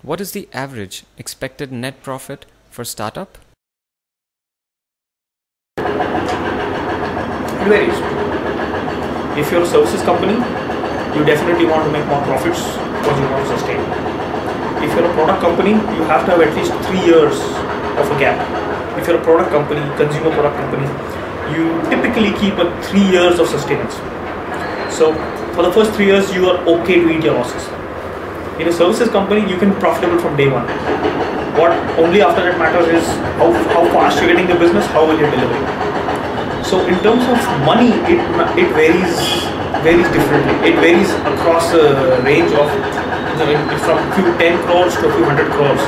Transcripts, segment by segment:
What is the average expected net profit for startup? It varies. If you're a services company, you definitely want to make more profits because you want to sustain. If you're a product company, you have to have at least 3 years of a gap. If you're a product company, consumer product company, you typically keep a 3 years of sustenance. So for the first 3 years, you are okay to eat your losses. In a services company, you can be profitable from day one. What only after that matters is how fast you're getting the business, how well you're delivering. So in terms of money, it varies differently. It varies across a range of from a few 10 crores to a few 100 crores,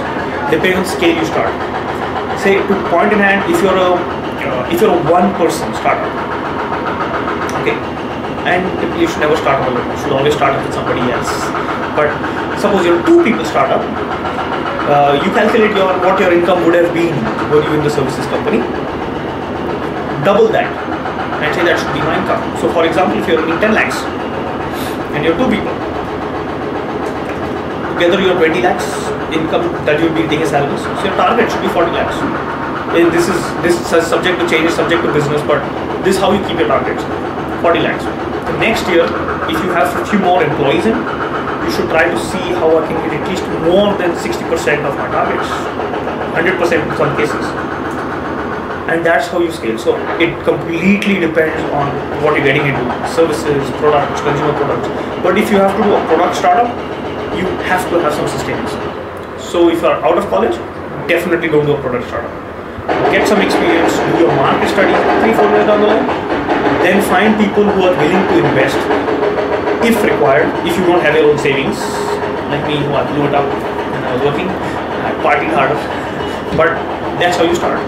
depending on the scale you start. Say, to point in hand, if you're a one-person startup, okay, and you should never start alone. You should always start with somebody else. But suppose you're a 2-people startup, you calculate what your income would have been were you in the services company, double that, and say that should be my income. So for example, if you're earning 10 lakhs and you're 2 people, together you're 20 lakhs income that you'll be getting as salaries. So your target should be 40 lakhs. And this is subject to change, subject to business, but this is how you keep your targets, 40 lakhs. The next year, if you have a few more employees in, you should try to see how I can get at least more than 60% of my targets, 100% in some cases. And that's how you scale. So it completely depends on what you're getting into, services, products, consumer products. But if you have to do a product startup, you have to have some sustenance. So if you're out of college, definitely don't do a product startup. Get some experience, do your market study 3-4 years down the line, then find people who are willing to invest if required. If you don't have your own savings, like me, who I blew it up when I was working, I partied harder, but that's how you start.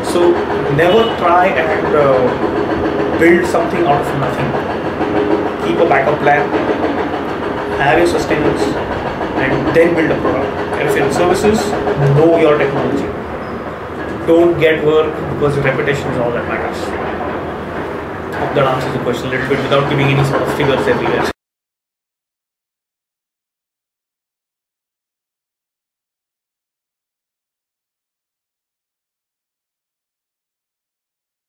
So never try and build something out of nothing. Keep a backup plan, have your sustenance, and then build a product. And if you're in services, know your technology. Don't get work because reputation is all that matters. Hope that answers the question a little bit without giving any sort of figures everywhere.